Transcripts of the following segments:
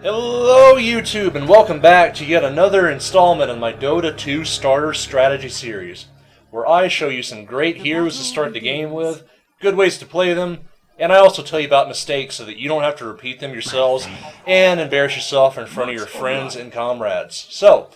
Hello YouTube and welcome back to yet another installment of my Dota 2 Starter Strategy Series, where I show you some great heroes to start the game with, good ways to play them, and I also tell you about mistakes so that you don't have to repeat them yourselves and embarrass yourself in front of your friends and comrades. So,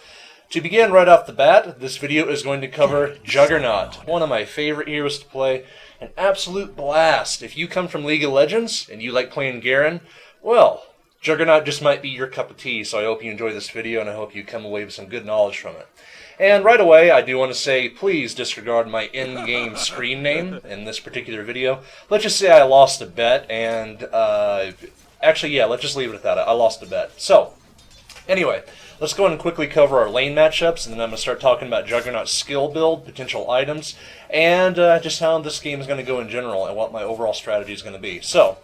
to begin right off the bat, this video is going to cover Juggernaut, one of my favorite heroes to play, an absolute blast. If you come from League of Legends and you like playing Garen, well, Juggernaut just might be your cup of tea, so I hope you enjoy this video and I hope you come away with some good knowledge from it. And right away, I do want to say, please disregard my in-game screen name in this particular video. Let's just say I lost a bet, and actually, yeah, let's just leave it at that. I lost a bet. So, anyway, let's go ahead and quickly cover our lane matchups, and then I'm going to start talking about Juggernaut's skill build, potential items, and just how this game is going to go in general and what my overall strategy is going to be. So,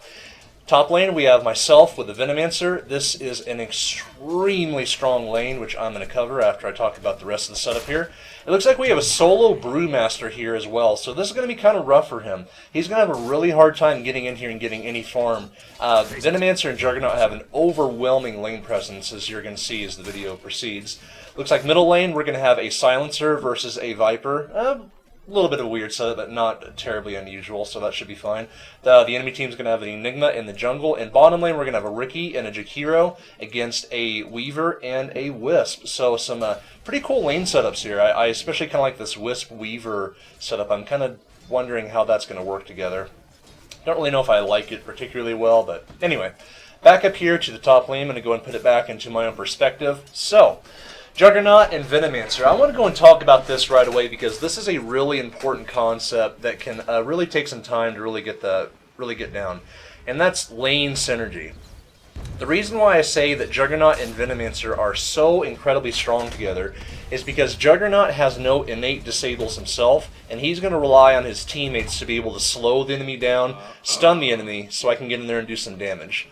top lane, we have myself with the Venomancer. This is an extremely strong lane, which I'm going to cover after I talk about the rest of the setup here. It looks like we have a solo Brewmaster here as well, so this is going to be kind of rough for him. He's going to have a really hard time getting in here and getting any farm. Venomancer and Juggernaut have an overwhelming lane presence, as you're going to see as the video proceeds. Looks like middle lane, we're going to have a Silencer versus a Viper. A little bit of a weird setup, but not terribly unusual, so that should be fine. The enemy team is going to have an Enigma in the jungle. In bottom lane, we're going to have a Riki and a Jakiro against a Weaver and a Wisp. So some pretty cool lane setups here. I especially kind of like this Wisp-Weaver setup. I'm kind of wondering how that's going to work together. Don't really know if I like it particularly well, but anyway. Back up here to the top lane, I'm going to go and put it back into my own perspective. So, Juggernaut and Venomancer. I want to go and talk about this right away because this is a really important concept that can really take some time to really get down, and that's lane synergy. The reason why I say that Juggernaut and Venomancer are so incredibly strong together is because Juggernaut has no innate disables himself, and he's going to rely on his teammates to be able to slow the enemy down, stun the enemy, so I can get in there and do some damage.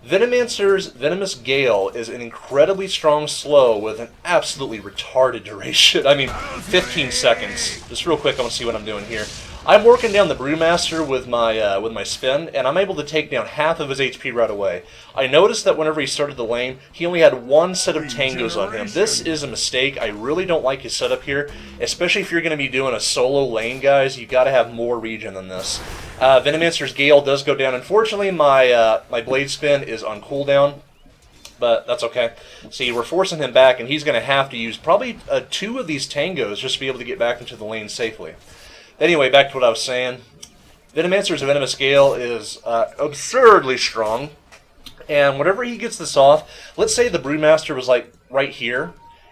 Venomancer's Venomous Gale is an incredibly strong slow with an absolutely retarded duration. I mean, 15 seconds. Just real quick, I want to see what I'm doing here. I'm working down the Brewmaster with my spin, and I'm able to take down half of his HP right away. I noticed that whenever he started the lane, he only had one set of tangos on him. This is a mistake. I really don't like his setup here, especially if you're going to be doing a solo lane, guys. You got to have more regen than this. Venomancer's Gale does go down. Unfortunately, my Blade Spin is on cooldown, but that's okay. See, we're forcing him back, and he's going to have to use probably 2 of these tangos just to be able to get back into the lane safely. Anyway, back to what I was saying. Venomancer's Venomous Gale is absurdly strong, and whenever he gets this off, let's say the Brewmaster was like right here,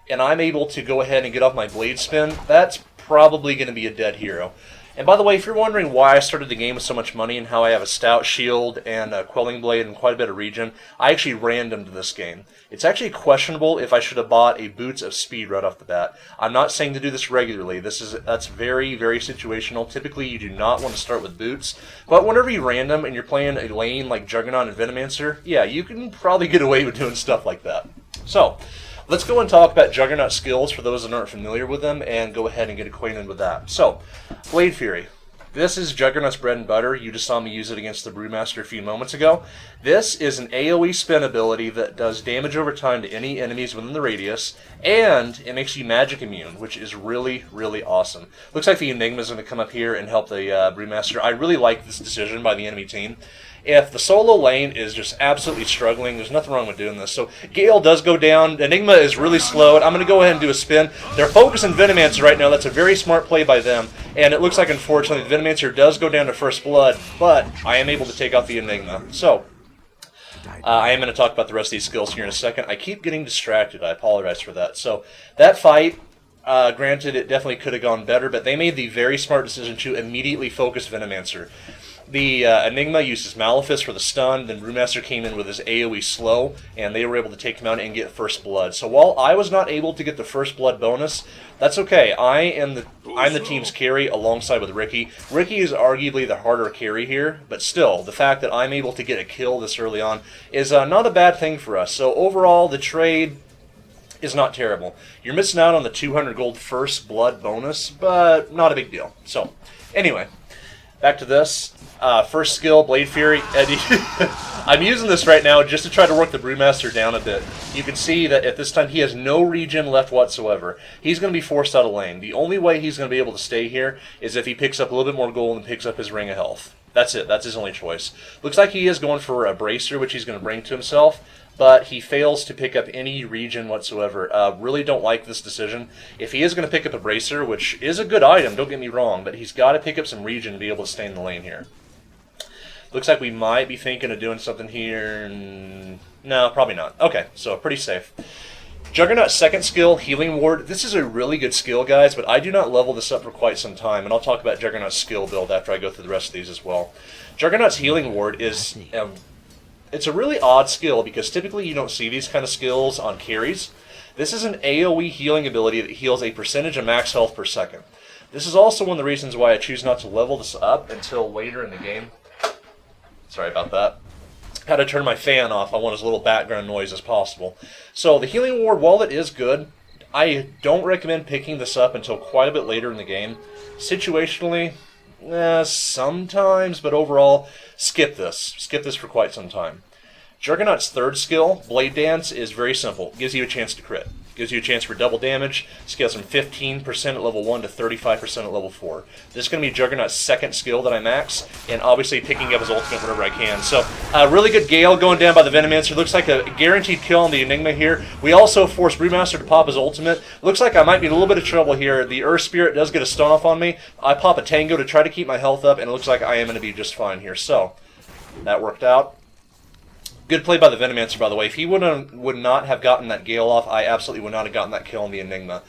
and I'm able to go ahead and get off my Blade Spin, that's probably going to be a dead hero. And by the way, if you're wondering why I started the game with so much money and how I have a Stout Shield and a Quelling Blade and quite a bit of regen, I actually randomed this game. It's actually questionable if I should have bought a Boots of Speed right off the bat. I'm not saying to do this regularly. That's very, very situational. Typically, you do not want to start with Boots. But whenever you random and you're playing a lane like Juggernaut and Venomancer, yeah, you can probably get away with doing stuff like that. So, let's go and talk about Juggernaut skills for those that aren't familiar with them and go ahead and get acquainted with that. So, Blade Fury. This is Juggernaut's bread and butter. You just saw me use it against the Brewmaster a few moments ago. This is an AoE spin ability that does damage over time to any enemies within the radius, and it makes you magic immune, which is really, really awesome. Looks like the Enigma is going to come up here and help the Brewmaster. I really like this decision by the enemy team. If the solo lane is just absolutely struggling, there's nothing wrong with doing this. So Gale does go down. Enigma is really slow. I'm going to go ahead and do a spin. They're focusing Venomancer right now. That's a very smart play by them. And it looks like, unfortunately, the Venomancer does go down to first blood, but I am able to take out the Enigma. So, I am going to talk about the rest of these skills here in a second. I keep getting distracted. I apologize for that. So, that fight, granted, it definitely could have gone better, but they made the very smart decision to immediately focus Venomancer. The Enigma uses Malefice for the stun, then Brewmaster came in with his AoE slow, and they were able to take him out and get first blood. So while I was not able to get the first blood bonus, that's okay. I'm the team's carry alongside with Riki. Riki is arguably the harder carry here, but still, the fact that I'm able to get a kill this early on is not a bad thing for us. So overall, the trade is not terrible. You're missing out on the 200 gold first blood bonus, but not a big deal. So, anyway. Back to this. First skill, Blade Fury. I'm using this right now just to try to work the Brewmaster down a bit. You can see that at this time he has no regen left whatsoever. He's going to be forced out of lane. The only way he's going to be able to stay here is if he picks up a little bit more gold and picks up his Ring of Health. That's it. That's his only choice. Looks like he is going for a Bracer, which he's going to bring to himself, but he fails to pick up any regen whatsoever. Really don't like this decision. If he is going to pick up a Bracer, which is a good item, don't get me wrong, but he's got to pick up some regen to be able to stay in the lane here. Looks like we might be thinking of doing something here. No, probably not. Okay, so pretty safe. Juggernaut's second skill, Healing Ward. This is a really good skill, guys, but I do not level this up for quite some time, and I'll talk about Juggernaut's skill build after I go through the rest of these as well. Juggernaut's Healing Ward is... it's a really odd skill because typically you don't see these kind of skills on carries. This is an AoE healing ability that heals a percentage of max health per second. This is also one of the reasons why I choose not to level this up until later in the game. Sorry about that. Had to turn my fan off. I want as little background noise as possible. So the Healing Ward, while it is good, I don't recommend picking this up until quite a bit later in the game. Situationally, sometimes, but overall, skip this. Skip this for quite some time. Juggernaut's third skill, Blade Dance, is very simple. Gives you a chance to crit. Gives you a chance for double damage. Scales from 15% at level 1 to 35% at level 4. This is going to be Juggernaut's second skill that I max, and obviously picking up his ultimate whenever I can. So, really good Gale going down by the Venomancer. Looks like a guaranteed kill on the Enigma here. We also force Brewmaster to pop his ultimate. Looks like I might be in a little bit of trouble here. The Earth Spirit does get a stun off on me. I pop a Tango to try to keep my health up, and it looks like I am going to be just fine here. So, that worked out. Good play by the Venomancer, by the way. If he would not have gotten that Gale off, I absolutely would not have gotten that kill on the Enigma.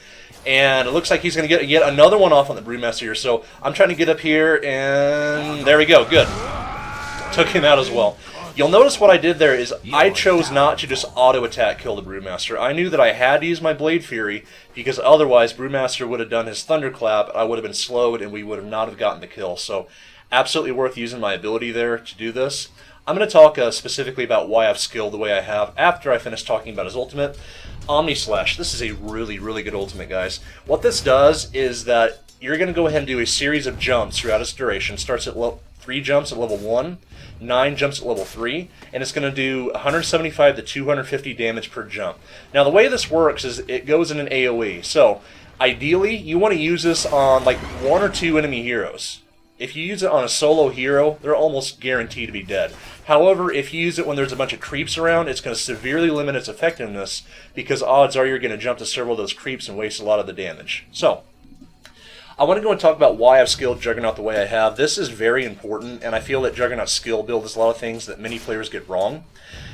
And it looks like he's going to get yet another one off on the Brewmaster here. So I'm trying to get up here, and there we go. Good. Took him out as well. You'll notice what I did there is I chose not to just auto-attack kill the Brewmaster. I knew that I had to use my Blade Fury, because otherwise Brewmaster would have done his Thunderclap, I would have been slowed, and we would have not have gotten the kill. So absolutely worth using my ability there to do this. I'm going to talk specifically about why I've skilled the way I have after I finish talking about his ultimate. Omni Slash. This is a really, really good ultimate, guys. What this does is that you're going to go ahead and do a series of jumps throughout its duration. Starts at 3 jumps at level 1, 9 jumps at level 3, and it's going to do 175 to 250 damage per jump. Now, the way this works is it goes in an AoE. So, ideally, you want to use this on like 1 or 2 enemy heroes. If you use it on a solo hero, they're almost guaranteed to be dead. However, if you use it when there's a bunch of creeps around, it's going to severely limit its effectiveness because odds are you're going to jump to several of those creeps and waste a lot of the damage. So, I want to go and talk about why I've skilled Juggernaut the way I have. This is very important, and I feel that Juggernaut's skill build is a lot of things that many players get wrong.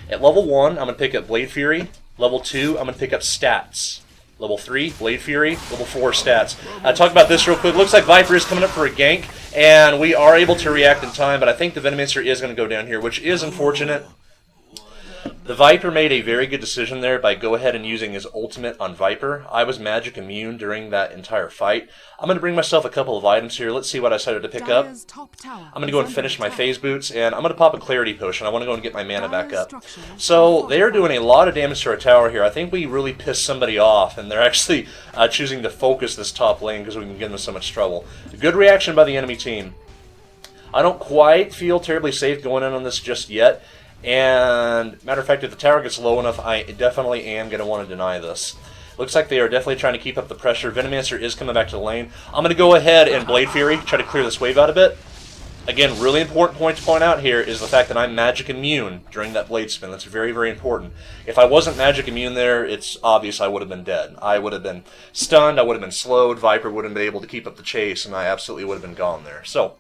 At level 1, I'm going to pick up Blade Fury. Level 2, I'm going to pick up Stats. Level 3, Blade Fury. Level 4, Stats. Talk about this real quick. Looks like Viper is coming up for a gank, and we are able to react in time, but I think the Venomancer is going to go down here, which is unfortunate. The Viper made a very good decision there by go ahead and using his ultimate on Viper. I was magic immune during that entire fight. I'm going to bring myself a couple of items here. Let's see what I decided to pick up. I'm going to go and finish my phase boots, and I'm going to pop a clarity potion. I want to go and get my mana back up. So they're doing a lot of damage to our tower here. I think we really pissed somebody off, and they're actually choosing to focus this top lane because we can get them so much trouble. Good reaction by the enemy team. I don't quite feel terribly safe going in on this just yet. And, matter of fact, if the tower gets low enough, I definitely am going to want to deny this. Looks like they are definitely trying to keep up the pressure. Venomancer is coming back to the lane. I'm going to go ahead and Blade Fury, try to clear this wave out a bit. Again, really important point to point out here is the fact that I'm magic immune during that blade spin. That's very, very important. If I wasn't magic immune there, it's obvious I would have been dead. I would have been stunned, I would have been slowed, Viper wouldn't have been able to keep up the chase, and I absolutely would have been gone there. So,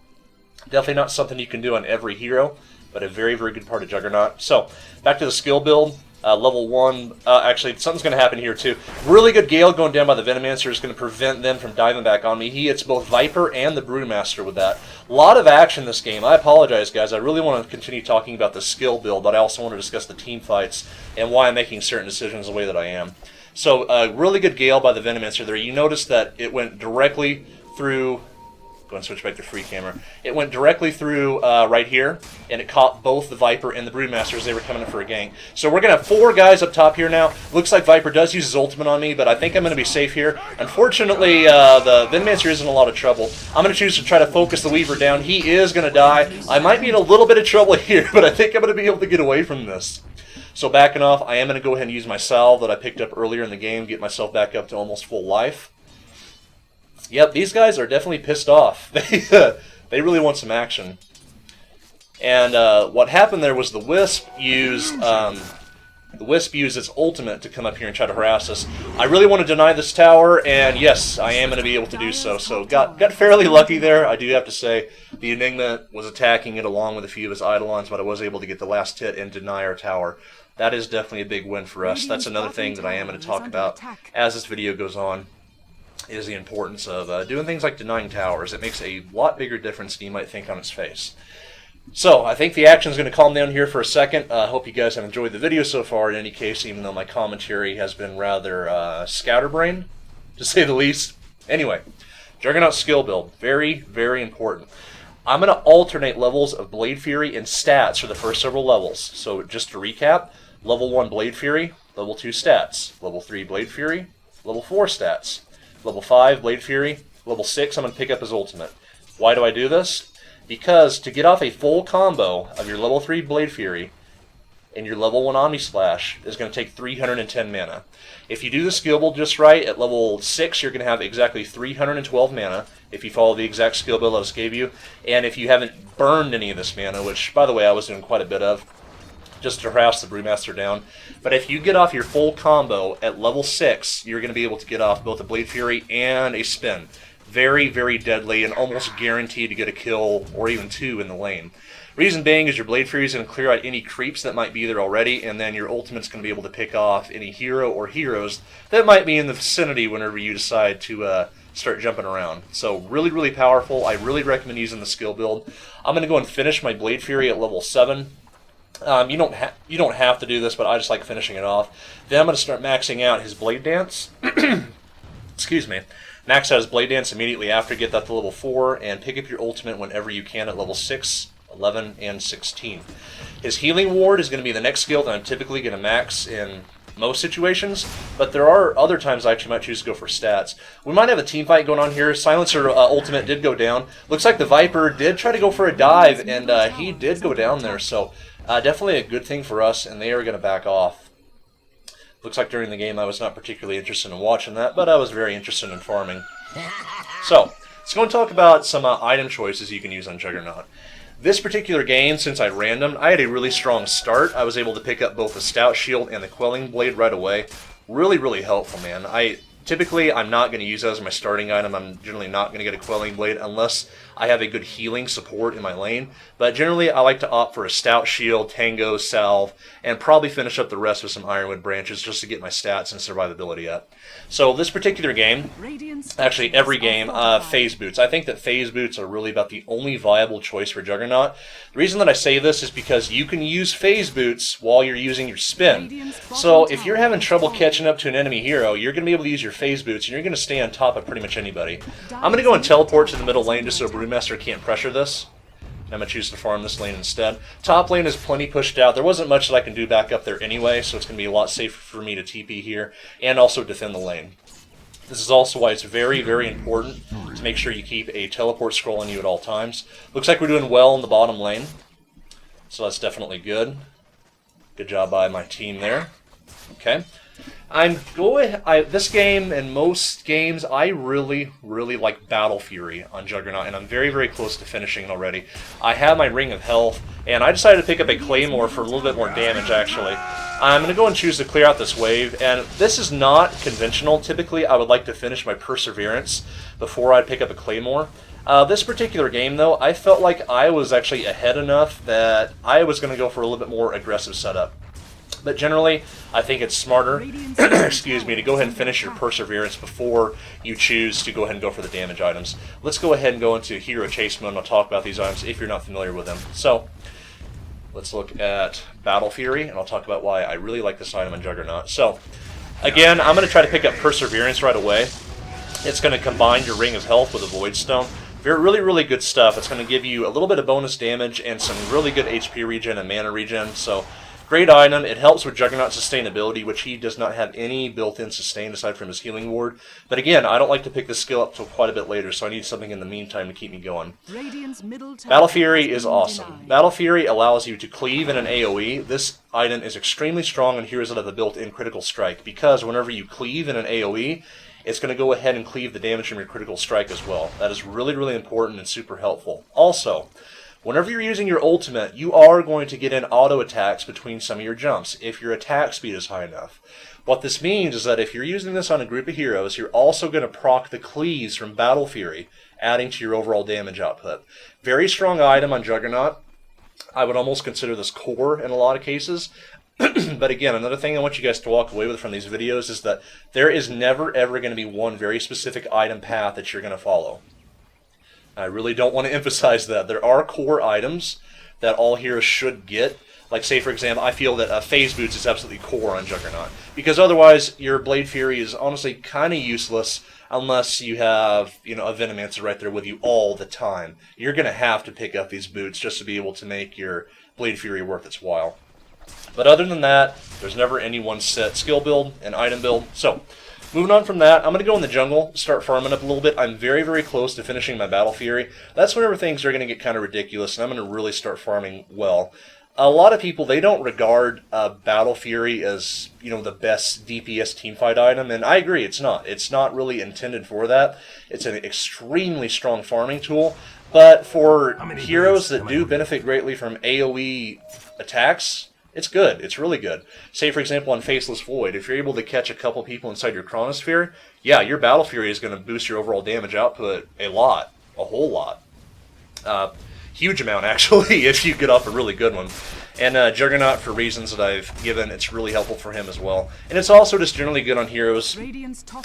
definitely not something you can do on every hero, but a very, very good part of Juggernaut. So, back to the skill build. Level 1, actually, something's going to happen here too. Really good Gale going down by the Venomancer is going to prevent them from diving back on me. He hits both Viper and the Brewmaster with that. A lot of action this game. I apologize, guys. I really want to continue talking about the skill build, but I also want to discuss the team fights and why I'm making certain decisions the way that I am. So, really good Gale by the Venomancer there. You notice that it went directly through Go and switch back to free camera. It went directly through right here, and it caught both the Viper and the Broodmaster as they were coming in for a gank. So we're going to have 4 guys up top here now. Looks like Viper does use his ultimate on me, but I think I'm going to be safe here. Unfortunately, the Vindmancer is in a lot of trouble. I'm going to choose to try to focus the Weaver down. He is going to die. I might be in a little bit of trouble here, but I think I'm going to be able to get away from this. So backing off, I am going to go ahead and use my salve that I picked up earlier in the game, get myself back up to almost full life. Yep, these guys are definitely pissed off. They really want some action. And what happened there was the Wisp used its ultimate to come up here and try to harass us. I really want to deny this tower, and yes, I am going to be able to do so. So got fairly lucky there, I do have to say. The Enigma was attacking it along with a few of his Eidolons, but I was able to get the last hit and deny our tower. That is definitely a big win for us. That's another thing that I am going to talk about as this video goes on, is the importance of doing things like denying towers. It makes a lot bigger difference than you might think on its face. So, I think the action is going to calm down here for a second. I hope you guys have enjoyed the video so far in any case, even though my commentary has been rather scatterbrained, to say the least. Anyway, Juggernaut skill build. Very, very important. I'm going to alternate levels of Blade Fury and stats for the first several levels. So, just to recap, level 1 Blade Fury, level 2 stats, level 3 Blade Fury, level 4 stats. Level 5, Blade Fury. Level 6, I'm going to pick up his ultimate. Why do I do this? Because to get off a full combo of your level 3 Blade Fury and your level 1 Omni Splash is going to take 310 mana. If you do the skill build just right, at level 6 you're going to have exactly 312 mana if you follow the exact skill build I just gave you. And if you haven't burned any of this mana, which by the way I was doing quite a bit of, just to harass the Brewmaster down. But if you get off your full combo at level 6, you're going to be able to get off both a Blade Fury and a Spin. Very, very deadly and almost guaranteed to get a kill or even 2 in the lane. Reason being is your Blade Fury is going to clear out any creeps that might be there already, and then your ultimate's going to be able to pick off any hero or heroes that might be in the vicinity whenever you decide to start jumping around. So really, really powerful. I really recommend using the skill build. I'm going to go and finish my Blade Fury at level 7. You don't have to do this, but I just like finishing it off. Then I'm going to start maxing out his Blade Dance. Excuse me. Max out his Blade Dance immediately after, get that to level 4, and pick up your ultimate whenever you can at level 6, 11, and 16. His Healing Ward is going to be the next skill that I'm typically going to max in most situations, but there are other times I actually might choose to go for stats. We might have a team fight going on here. Silencer ultimate did go down. Looks like the Viper did try to go for a dive, and he did go down there, so definitely a good thing for us, and they are going to back off. Looks like during the game I was not particularly interested in watching that, but I was very interested in farming. So, let's go and talk about some item choices you can use on Juggernaut. This particular game, since I randomed, I had a really strong start. I was able to pick up both the Stout Shield and the Quelling Blade right away. Really, really helpful, man. Typically, I'm not going to use that as my starting item. I'm generally not going to get a Quelling Blade unless I have a good healing support in my lane. But generally, I like to opt for a Stout Shield, Tango, Salve, and probably finish up the rest with some Ironwood Branches just to get my stats and survivability up. So this particular game, actually every game, Phase Boots. I think that Phase Boots are really about the only viable choice for Juggernaut. The reason that I say this is because you can use Phase Boots while you're using your Spin. So if you're having trouble catching up to an enemy hero, you're going to be able to use your Phase Boots and you're going to stay on top of pretty much anybody. I'm going to go and teleport to the middle lane just so Brewmaster can't pressure this. I'm going to choose to farm this lane instead. Top lane is plenty pushed out. There wasn't much that I can do back up there anyway, so it's going to be a lot safer for me to TP here and also defend the lane. This is also why it's very, very important to make sure you keep a teleport scroll on you at all times. Looks like we're doing well in the bottom lane, so that's definitely good. Good job by my team there. Okay. This game and most games, I really, really like Battle Fury on Juggernaut, and I'm very, very close to finishing it already. I have my Ring of Health, and I decided to pick up a Claymore for a little bit more damage, actually. I'm going to go and choose to clear out this wave, and this is not conventional. Typically, I would like to finish my Perseverance before I pick up a Claymore. This particular game, though, I felt like I was actually ahead enough that I was going to go for a little bit more aggressive setup. But generally, I think it's smarter, excuse me, to go ahead and finish your Perseverance before you choose to go ahead and go for the damage items. Let's go ahead and go into Hero Chase Mode, and I'll talk about these items if you're not familiar with them. So, let's look at Battle Fury, and I'll talk about why I really like this item on Juggernaut. So, again, I'm going to try to pick up Perseverance right away. It's going to combine your Ring of Health with a Void Stone. Really good stuff. It's going to give you a little bit of bonus damage and some really good HP regen and mana regen. So, great item. It helps with Juggernaut sustainability, which he does not have any built-in sustain aside from his healing ward. But again, I don't like to pick this skill up till quite a bit later, so I need something in the meantime to keep me going. Battle Fury is awesome. Battle Fury allows you to cleave in an AoE. This item is extremely strong on heroes that have a built-in critical strike, because whenever you cleave in an AoE, it's going to go ahead and cleave the damage from your critical strike as well. That is really important and super helpful. Also, whenever you're using your ultimate, you are going to get in auto attacks between some of your jumps if your attack speed is high enough. What this means is that if you're using this on a group of heroes, you're also going to proc the cleaves from Battle Fury, adding to your overall damage output. Very strong item on Juggernaut. I would almost consider this core in a lot of cases. But again, another thing I want you guys to walk away with from these videos is that there is never ever going to be one very specific item path that you're going to follow. I really don't want to emphasize that. There are core items that all heroes should get. Like, say, for example, I feel that Phase Boots is absolutely core on Juggernaut. Because otherwise, your Blade Fury is honestly kind of useless unless you have, a Venomancer right there with you all the time. You're going to have to pick up these boots just to be able to make your Blade Fury worth its while. But other than that, there's never any one set skill build and item build. So, moving on from that, I'm going to go in the jungle, start farming up a little bit. I'm very close to finishing my Battle Fury. That's whenever things are going to get kind of ridiculous, and I'm going to really start farming well. A lot of people, they don't regard Battle Fury as, the best DPS teamfight item, and I agree, it's not. It's not really intended for that. It's an extremely strong farming tool, but for heroes that do benefit greatly from AoE attacks, it's good. It's really good. Say, for example, on Faceless Void, if you're able to catch a couple people inside your Chronosphere, yeah, your Battle Fury is going to boost your overall damage output a lot. A whole lot. Huge amount, actually, if you get off a really good one. And Juggernaut, for reasons that I've given, it's really helpful for him as well. And it's also just generally good on heroes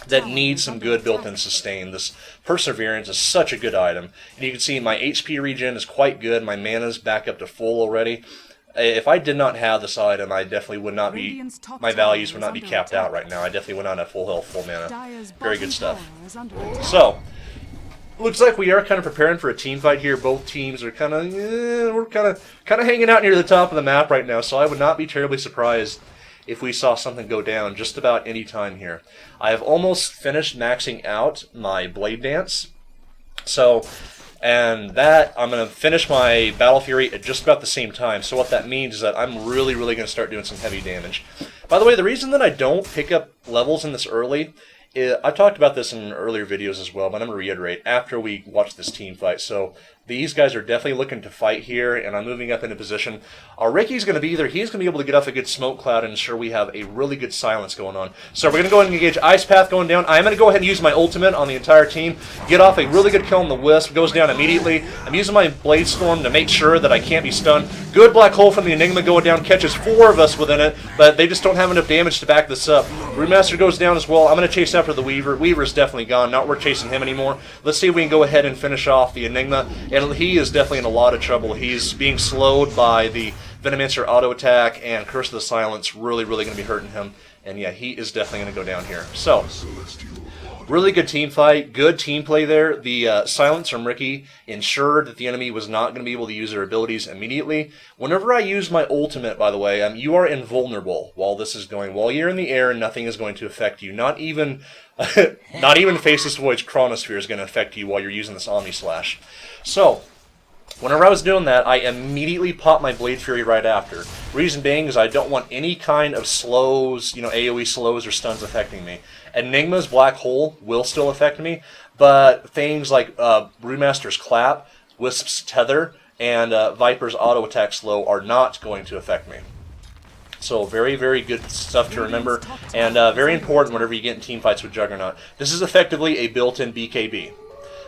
that need some good built-in sustain. This Perseverance is such a good item. And you can see my HP regen is quite good. My mana's back up to full already. If I did not have this item, I definitely would not be, my values would not be capped out right now. I definitely would not have full health, full mana. Very good stuff. So, looks like we are kind of preparing for a team fight here. Both teams are kind of, we're kind of hanging out near the top of the map right now, so I would not be terribly surprised if we saw something go down just about any time here. I have almost finished maxing out my Blade Dance, and that, I'm going to finish my Battle Fury at just about the same time. So what that means is that I'm really going to start doing some heavy damage. By the way, the reason that I don't pick up levels in this early, I've talked about this in earlier videos as well, but I'm going to reiterate after we watch this team fight. So these guys are definitely looking to fight here, and I'm moving up into position. Our Ricky's going to be there. He's going to be able to get off a good smoke cloud and ensure we have a really good silence going on. So we're going to go ahead and engage Ice Path going down. I'm going to go ahead and use my ultimate on the entire team. Get off a really good kill on the Wisp. Goes down immediately. I'm using my Blade Storm to make sure that I can't be stunned. Good Black Hole from the Enigma going down. Catches 4 of us within it, but they just don't have enough damage to back this up. Brewmaster goes down as well. I'm going to chase after the Weaver. Weaver's definitely gone. Not worth chasing him anymore. Let's see if we can go ahead and finish off the Enigma. And he is definitely in a lot of trouble. He's being slowed by the Venomancer auto attack, and Curse of the Silence really going to be hurting him. And yeah, he is definitely going to go down here. So, really good team fight, good team play there. The silence from Ricky ensured that the enemy was not going to be able to use their abilities immediately. Whenever I use my ultimate, by the way, you are invulnerable while this is going. While you're in the air, nothing is going to affect you. Not even Faceless Void's Chronosphere is going to affect you while you're using this Omni Slash. So, whenever I was doing that, I immediately popped my Blade Fury right after. Reason being is I don't want any kind of slows, AoE slows or stuns affecting me. Enigma's Black Hole will still affect me, but things like Brewmaster's Clap, Wisp's Tether, and Viper's Auto Attack Slow are not going to affect me. So very good stuff to remember, and very important whenever you get in team fights with Juggernaut. This is effectively a built-in BKB.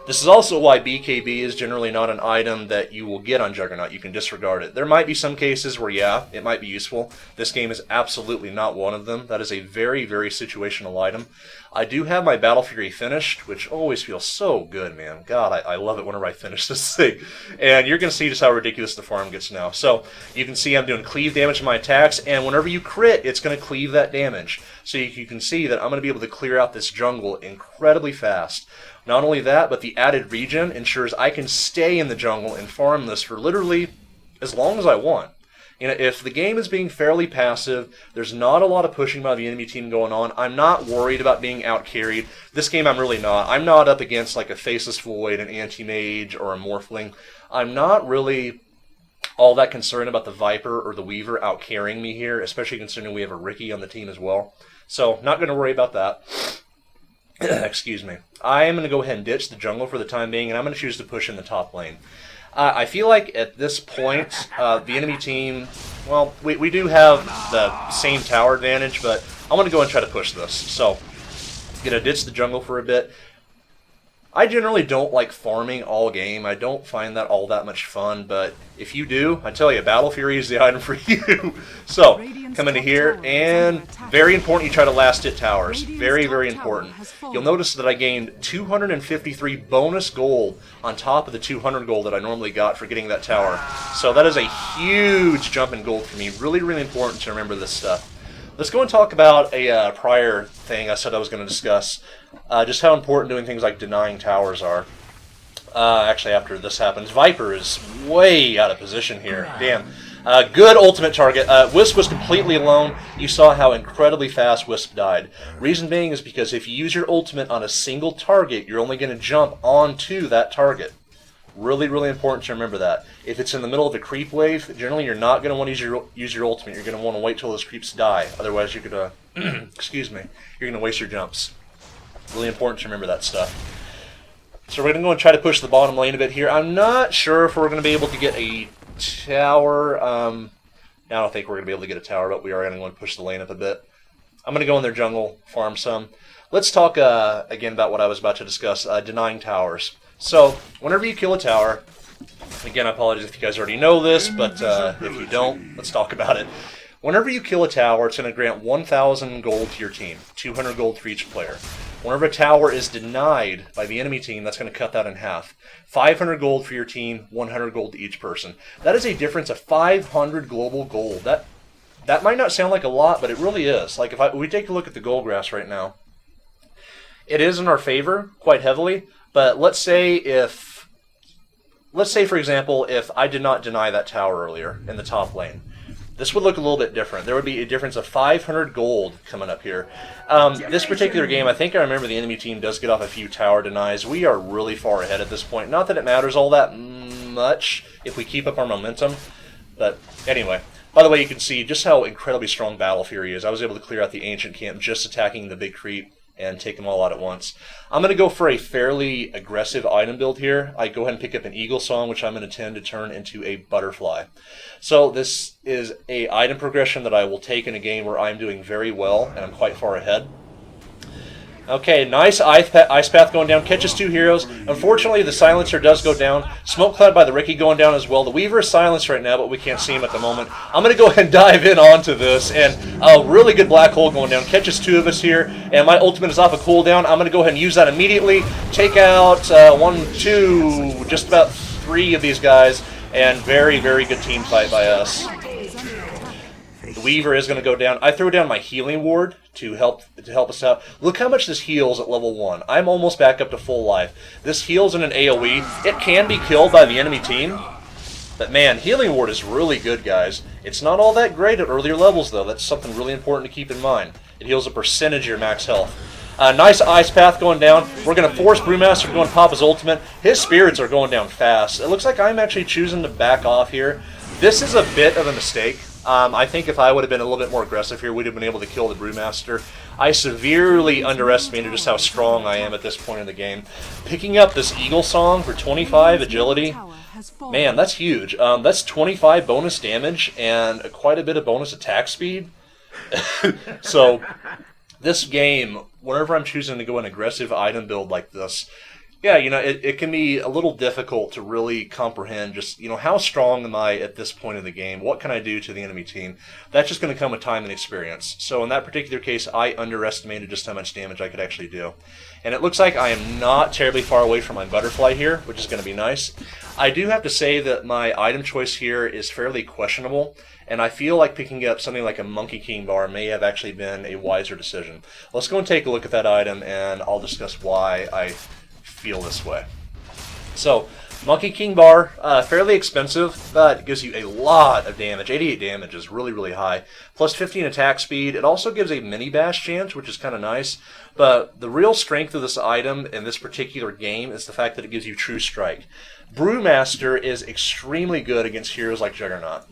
This is also why BKB is generally not an item that you will get on Juggernaut. You can disregard it. There might be some cases where, yeah, it might be useful. This game is absolutely not one of them. That is a very situational item. I do have my Battle Fury finished, which always feels so good, man. God, I love it whenever I finish this thing. And you're going to see just how ridiculous the farm gets now. So, you can see I'm doing cleave damage to my attacks, and whenever you crit, it's going to cleave that damage. So you can see that I'm going to be able to clear out this jungle incredibly fast. Not only that, but the added regen ensures I can stay in the jungle and farm this for literally as long as I want. You know, if the game is being fairly passive, there's not a lot of pushing by the enemy team going on, I'm not worried about being out-carried. This game I'm really not. I'm not up against like a Faceless Void, an Anti-Mage, or a Morphling. I'm not really all that concerned about the Viper or the Weaver out-carrying me here, especially considering we have a Riki on the team as well. So, not going to worry about that. Excuse me. I am going to go ahead and ditch the jungle for the time being, and I'm going to choose to push in the top lane. I feel like at this point, the enemy team, well, we do have the same tower advantage, but I'm going to go and try to push this. So, going to ditch the jungle for a bit. I generally don't like farming all game. I don't find that all that much fun, but if you do, I tell you, Battle Fury is the item for you. So, come into here, and very important you try to last hit towers. Very, very important. You'll notice that I gained 253 bonus gold on top of the 200 gold that I normally got for getting that tower. So that is a huge jump in gold for me. Really, really important to remember this stuff. Let's go and talk about a prior thing I said I was going to discuss. Just how important doing things like denying towers are. Actually, after this happens, Viper is way out of position here. Damn. Good ultimate target. Wisp was completely alone. You saw how incredibly fast Wisp died. Reason being is because if you use your ultimate on a single target, you're only going to jump onto that target. Really, really important to remember that. If it's in the middle of a creep wave, generally you're not going to want to use your ultimate. You're going to want to wait till those creeps die. Otherwise, you're going to, excuse me, you're going to waste your jumps. Really important to remember that stuff. So we're going to go and try to push the bottom lane a bit here. I'm not sure if we're going to be able to get a tower. I don't think we're going to be able to get a tower, but we are going to go and push the lane up a bit. I'm going to go in their jungle, farm some. Let's talk again about what I was about to discuss, denying towers. So, whenever you kill a tower, again, I apologize if you guys already know this, but if you don't, let's talk about it. Whenever you kill a tower, it's going to grant 1,000 gold to your team, 200 gold for each player. Whenever a tower is denied by the enemy team, that's going to cut that in half. 500 gold for your team, 100 gold to each person. That is a difference of 500 global gold. That might not sound like a lot, but it really is. Like, if we take a look at the gold graphs right now, it is in our favor quite heavily. But let's say, for example, if I did not deny that tower earlier in the top lane, this would look a little bit different. There would be a difference of 500 gold coming up here. This particular game, I think I remember the enemy team does get off a few tower denies. We are really far ahead at this point. Not that it matters all that much if we keep up our momentum. But anyway, by the way, you can see just how incredibly strong Battle Fury is. I was able to clear out the ancient camp just attacking the big creep and take them all out at once. I'm going to go for a fairly aggressive item build here. I go ahead and pick up an Eagle Song, which I'm going to tend to turn into a Butterfly. So this is a item progression that I will take in a game where I'm doing very well and I'm quite far ahead. Okay, nice Ice Path going down. Catches two heroes. Unfortunately, the Silencer does go down. Smoke Cloud by the Riki going down as well. The Weaver is silenced right now, but we can't see him at the moment. I'm going to go ahead and dive in onto this. And a really good Black Hole going down. Catches two of us here. And my ultimate is off a cooldown. I'm going to go ahead and use that immediately. Take out just about three of these guys. And very, very good team fight by us. The Weaver is going to go down. I throw down my healing ward to help us out. Look how much this heals at level 1. I'm almost back up to full life. This heals in an AoE. It can be killed by the enemy team. But man, healing ward is really good, guys. It's not all that great at earlier levels, though. That's something really important to keep in mind. It heals a percentage of your max health. Nice Ice Path going down. We're going to force Brewmaster to go and pop his ultimate. His spirits are going down fast. It looks like I'm actually choosing to back off here. This is a bit of a mistake. I think if I would have been a little bit more aggressive here, we'd have been able to kill the Brewmaster. I severely underestimated just how strong I am at this point in the game. Picking up this Eagle Song for 25 agility, man, that's huge. That's 25 bonus damage and quite a bit of bonus attack speed. So, this game, whenever I'm choosing to go an aggressive item build like this, yeah, you know, it can be a little difficult to really comprehend just, you know, how strong am I at this point in the game? What can I do to the enemy team? That's just going to come with time and experience. So in that particular case, I underestimated just how much damage I could actually do. And it looks like I am not terribly far away from my Butterfly here, which is going to be nice. I do have to say that my item choice here is fairly questionable, and I feel like picking up something like a Monkey King bar may have actually been a wiser decision. Let's go and take a look at that item, and I'll discuss why I feel this way. So, Monkey King Bar, fairly expensive, but it gives you a lot of damage. 88 damage is really, really high. Plus 15 attack speed. It also gives a mini bash chance, which is kind of nice. But the real strength of this item in this particular game is the fact that it gives you True Strike. Brewmaster is extremely good against heroes like Juggernaut.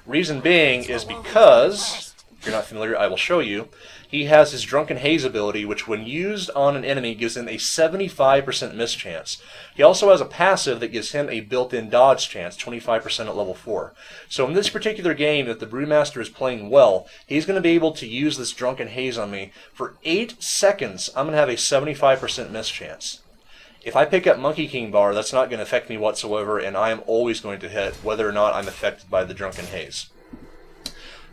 Reason being is because, if you're not familiar, I will show you, he has his Drunken Haze ability, which when used on an enemy gives him a 75% miss chance. He also has a passive that gives him a built-in dodge chance, 25% at level 4. So in this particular game, if the Brewmaster is playing well, he's going to be able to use this Drunken Haze on me. For 8 seconds, I'm going to have a 75% miss chance. If I pick up Monkey King Bar, that's not going to affect me whatsoever, and I am always going to hit whether or not I'm affected by the Drunken Haze.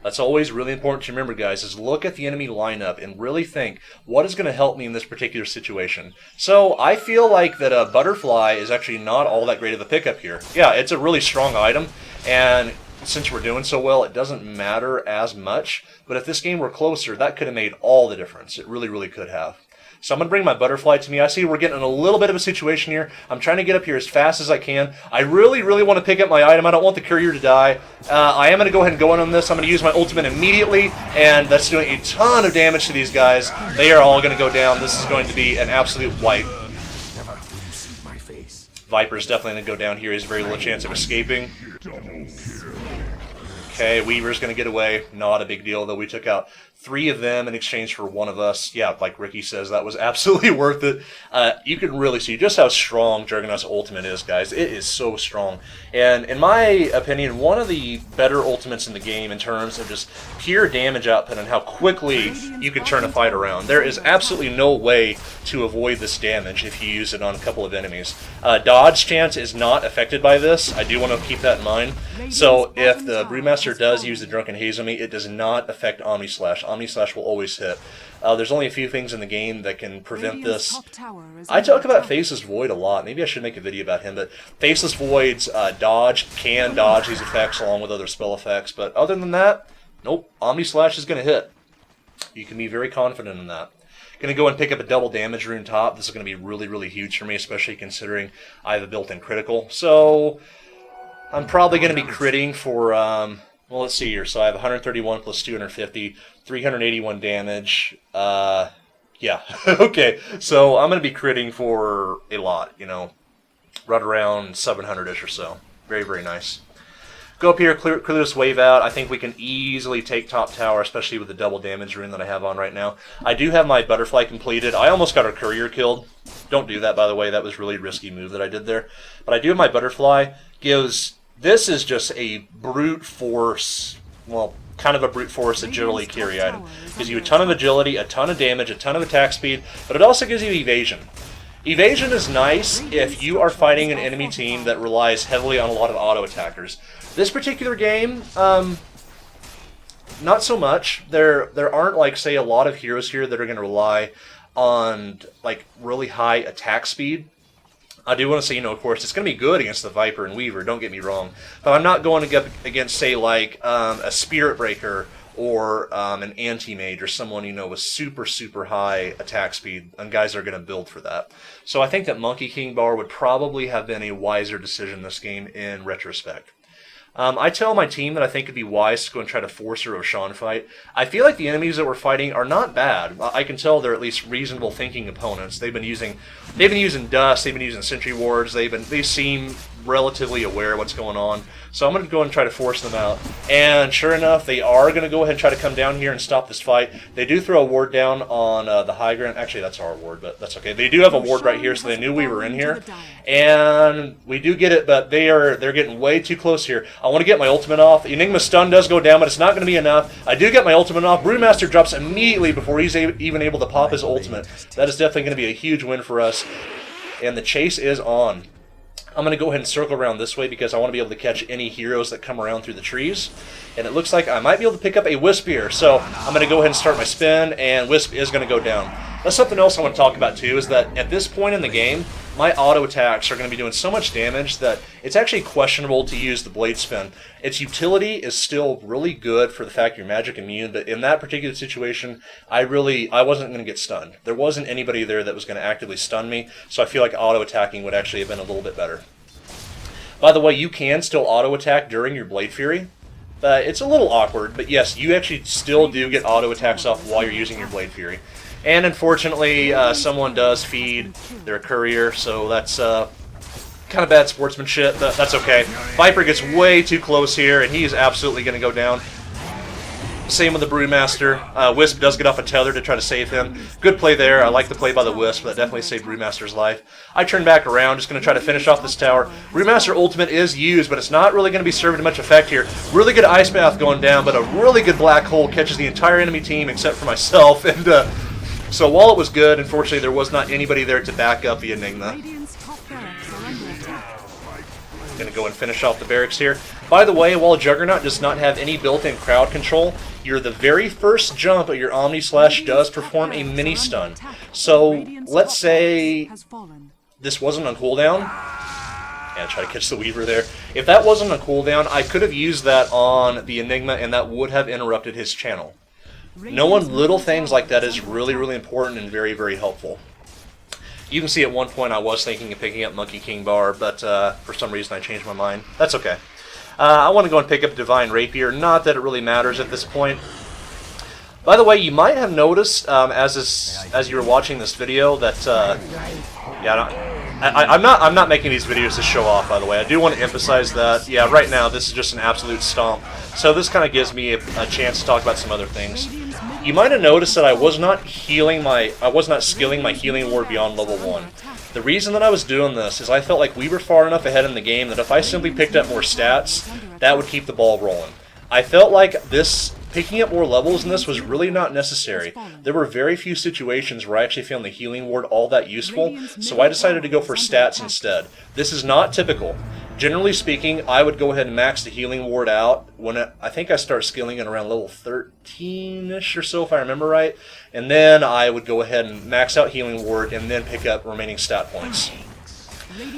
That's always really important to remember, guys, is look at the enemy lineup and really think, what is going to help me in this particular situation? So I feel like that a Butterfly is actually not all that great of a pickup here. Yeah, it's a really strong item, and since we're doing so well, it doesn't matter as much. But if this game were closer, that could have made all the difference. It really, really could have. So I'm going to bring my Butterfly to me. I see we're getting in a little bit of a situation here. I'm trying to get up here as fast as I can. I really, really want to pick up my item. I don't want the courier to die. I am going to go ahead and go in on this. I'm going to use my ultimate immediately, and that's doing a ton of damage to these guys. They are all going to go down. This is going to be an absolute wipe. Viper's definitely going to go down here. He has very little chance of escaping. Okay, Weaver's going to get away. Not a big deal, though. We took out 3 of them in exchange for 1 of us. Yeah, like Ricky says, that was absolutely worth it. You can really see just how strong Juggernaut's ultimate is, guys. It is so strong. And in my opinion, one of the better ultimates in the game in terms of just pure damage output and how quickly you can turn a fight around. There is absolutely no way to avoid this damage if you use it on a couple of enemies. Dodge chance is not affected by this. I do want to keep that in mind. So if the Brewmaster does use the Drunken Haze on me, it does not affect Omni Slash. Omni Slash will always hit. There's only a few things in the game that can prevent this. I talk about Faceless Void a lot. Maybe I should make a video about him, but Faceless Void's can dodge these effects along with other spell effects, but other than that, nope, Omni Slash is going to hit. You can be very confident in that. Going to go and pick up a double damage rune top. This is going to be really, really huge for me, especially considering I have a built-in critical. So I'm probably going to be critting for, well, let's see here. So I have 131 plus 250, 381 damage. Yeah, okay. So I'm going to be critting for a lot, you know, right around 700-ish or so. Very, very nice. Go up here, clear this wave out. I think we can easily take top tower, especially with the double damage rune that I have on right now. I do have my Butterfly completed. I almost got our courier killed. Don't do that, by the way. That was a really risky move that I did there. But I do have my Butterfly. This is just a brute force, well, kind of a brute force agility carry item. Gives you a ton of agility, a ton of damage, a ton of attack speed, but it also gives you evasion. Evasion is nice if you are fighting an enemy team that relies heavily on a lot of auto attackers. This particular game, not so much. There aren't, like, say, a lot of heroes here that are going to rely on, like, really high attack speed. I do want to say, you know, of course, it's going to be good against the Viper and Weaver, don't get me wrong. But I'm not going to get against, say, like, a Spirit Breaker or an Anti-Mage or someone, you know, with super, super high attack speed, and guys are going to build for that. So I think that Monkey King Bar would probably have been a wiser decision this game in retrospect. I tell my team that I think it'd be wise to go and try to force a Roshan fight. I feel like the enemies that we're fighting are not bad. I can tell they're at least reasonable thinking opponents. They've been using Dust, they've been using Sentry Wards, they seem relatively aware of what's going on. So I'm going to go and try to force them out. And sure enough, they are going to go ahead and try to come down here and stop this fight. They do throw a ward down on the high ground. Actually, that's our ward, but that's okay. They do have a ward right here, so they knew we were in here. And we do get it, but they're getting way too close here. I want to get my ultimate off. Enigma stun does go down, but it's not going to be enough. I do get my ultimate off. Brewmaster drops immediately before he's even able to pop his ultimate. That is definitely going to be a huge win for us. And the chase is on. I'm going to go ahead and circle around this way because I want to be able to catch any heroes that come around through the trees. And it looks like I might be able to pick up a Wisp here. So I'm going to go ahead and start my spin, and Wisp is going to go down. That's something else I want to talk about too, is that at this point in the game, my auto attacks are going to be doing so much damage that it's actually questionable to use the blade spin. Its utility is still really good for the fact you're magic immune, but in that particular situation, I wasn't going to get stunned. There wasn't anybody there that was going to actively stun me, so I feel like auto attacking would actually have been a little bit better. By the way, you can still auto attack during your Blade Fury. It's a little awkward, but yes, you actually still do get auto attacks off while you're using your Blade Fury. And unfortunately, someone does feed their courier, so that's kind of bad sportsmanship, but that's okay. Viper gets way too close here, and he is absolutely going to go down. Same with the Brewmaster. Wisp does get off a tether to try to save him. Good play there. I like the play by the Wisp. That definitely saved Brewmaster's life. I turn back around, just going to try to finish off this tower. Brewmaster ultimate is used, but it's not really going to be serving much effect here. Really good Ice Bath going down, but a really good Black Hole catches the entire enemy team except for myself. And so while it was good, unfortunately there was not anybody there to back up the Enigma. Going to go and finish off the barracks here. By the way, while Juggernaut does not have any built-in crowd control, the very first jump of your Omni Slash does perform a mini stun. So let's say this wasn't on cooldown. Yeah, try to catch the Weaver there. If that wasn't on cooldown, I could have used that on the Enigma and that would have interrupted his channel. Knowing little things like that is really, really important and very, very helpful. You can see at one point I was thinking of picking up Monkey King Bar, but for some reason I changed my mind. That's okay. I want to go and pick up Divine Rapier. Not that it really matters at this point. By the way, you might have noticed as you were watching this video that I'm not making these videos to show off. By the way, I do want to emphasize that right now this is just an absolute stomp. So this kind of gives me a chance to talk about some other things. You might have noticed that I was not skilling my healing ward beyond level 1. The reason that I was doing this is I felt like we were far enough ahead in the game that if I simply picked up more stats, that would keep the ball rolling. I felt like picking up more levels in this was really not necessary. There were very few situations where I actually found the healing ward all that useful, so I decided to go for stats instead. This is not typical. Generally speaking, I would go ahead and max the healing ward out when I think I start skilling it around level 13-ish or so, if I remember right. And then I would go ahead and max out healing ward and then pick up remaining stat points.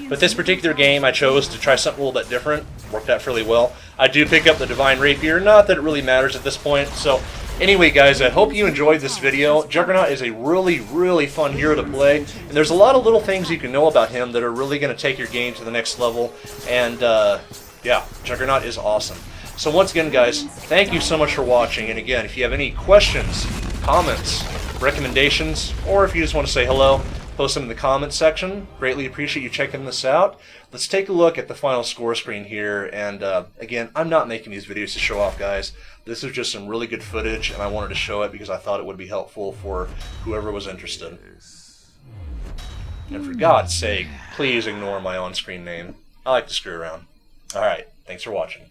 But this particular game, I chose to try something a little bit different. Worked out fairly well. I do pick up the Divine Rapier, not that it really matters at this point. So anyway, guys, I hope you enjoyed this video. Juggernaut is a really, really fun hero to play, and there's a lot of little things you can know about him that are really going to take your game to the next level. And yeah, Juggernaut is awesome. So once again, guys, thank you so much for watching. And again, if you have any questions, comments, recommendations, or if you just want to say hello, post them in the comments section. Greatly appreciate you checking this out. Let's take a look at the final score screen here. And again, I'm not making these videos to show off, guys. This is just some really good footage, and I wanted to show it because I thought it would be helpful for whoever was interested. And for God's sake, please ignore my on-screen name. I like to screw around. Alright, thanks for watching.